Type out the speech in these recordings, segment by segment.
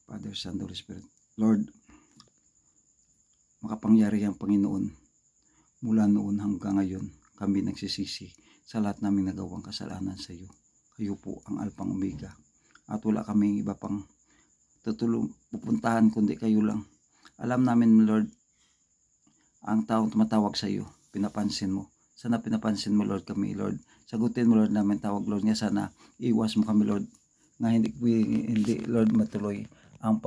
Father, Son, Holy Spirit. Lord, makapangyari ang Panginoon. Mula noon hanggang ngayon, kami nagsisisi sa lahat namin nagawang kasalanan sa iyo. Kayo po ang Alpang Omega. At wala kaming iba pang pupuntahan kundi kayo lang. Alam namin, Lord, ang taong tumatawag sa iyo, pinapansin mo. Sana pinapansin mo, Lord, kami, Lord. Sagutin mo, Lord, namin tawag, Lord, nga sana iwas mo kami, Lord, nga hindi Lord, matuloy ang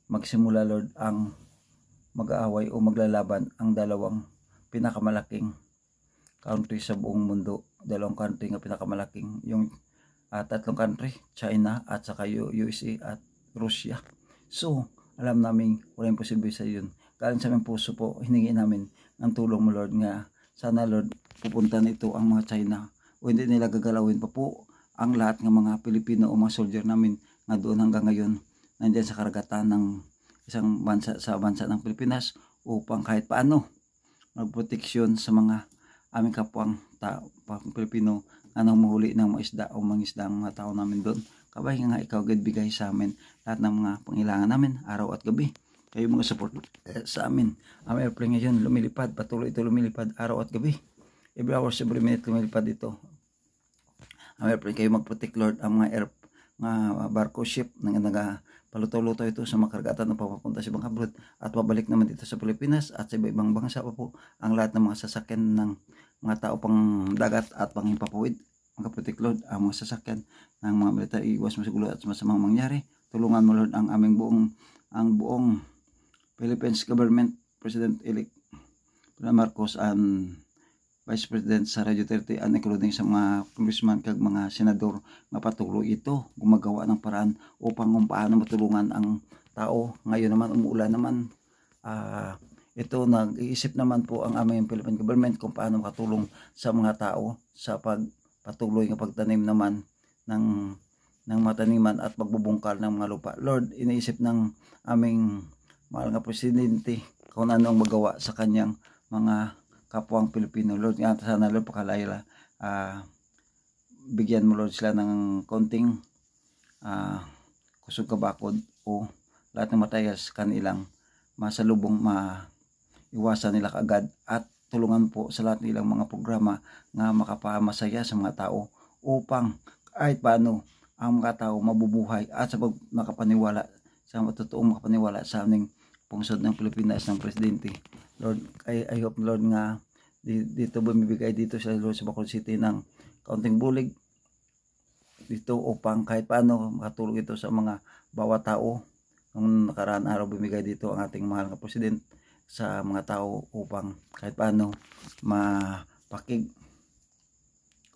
magsimula, Lord, ang mag-aaway o maglalaban ang dalawang pinakamalaking country sa buong mundo. Dalawang country nga pinakamalaking, yung tatlong country, China at saka USA at Russia. So, alam namin wala imposible sa yun. Galing sa aming puso po, hiningi namin ang tulong mo, Lord, nga sana, Lord, pupunta nito ang mga China o hindi nila gagalawin pa po ang lahat ng mga Pilipino o mga soldier namin nga doon hanggang ngayon nandiyan sa karagatan ng isang bansa sa bansa ng Pilipinas upang kahit paano magproteksyon sa mga aming kapwang Pilipino na nanguhuli ng mga isda o mangisda ang mga tao namin doon. Kabay nga ikaw bigay sa amin lahat ng mga pangailangan namin araw at gabi. Kayo mga support sa amin. Ang airplane ngayon lumilipad, patuloy ito lumilipad araw at gabi. Every hour, every minute lumilipad ito. Ang airplane, kayo mag-protect, Lord, ang mga barko, ship na nagpaluto-luto ito sa makaragatan na papapunta sa ibang abroad at pabalik naman dito sa Pilipinas at sa iba-ibang bansa pa po ang lahat ng mga sasakyan ng mga tao pang dagat at pang himpapuwid. Mag-protect, Lord, ang mga sasakyan ng mga military, iwas mo sa gulo at masamang mangyari. Tulungan mo, Lord, ang aming buong Philippines government, President-elect Marcos and Vice President Sara Duterte and including sa mga congressman kag mga senador nga patuloy ito gumagawa ng paraan upang kung paano matulungan ang tao. Ngayon naman umuulan naman, ito nag-iisip naman po ang aming Philippine government kung paano makatulong sa mga tao sa pagpatuloy ng pagtanim naman ng mataniman at pagbubungkal ng mga lupa. Lord, iniisip ng aming mahal nga presidente kung ano ang magawa sa kanyang mga kapwang Pilipino. Lord, nga sana, Lord, pakalayla bigyan mo, Lord, sila ng konting kusog kabakod o lahat ng materials kanilang masalubong maiwasan nila kaagad at tulungan po sa lahat nilang mga programa nga makapamasaya sa mga tao upang kahit paano ang mga tao mabubuhay at sa makapaniwala sa totoong makapaniwala sa aming pungsod ng Pilipinas ng presidente. Lord, I hope, Lord, nga dito bumibigay dito sa Lord sa Bacolod City ng kaunting bulig dito upang kahit paano makatulong ito sa mga bawat tao. Nung nakaraan araw bumigay dito ang ating mahal na president sa mga tao upang kahit paano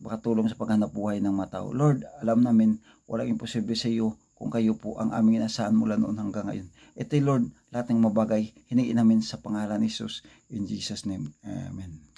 makatulong sa paghanap buhay ng mga tao. Lord, alam namin walang imposible sa iyo kung kayo po ang aming inasahan mula noon hanggang ngayon. Ito, Lord, lahat ng mabagay hiningi namin sa pangalan ni Jesus. In Jesus' name, Amen.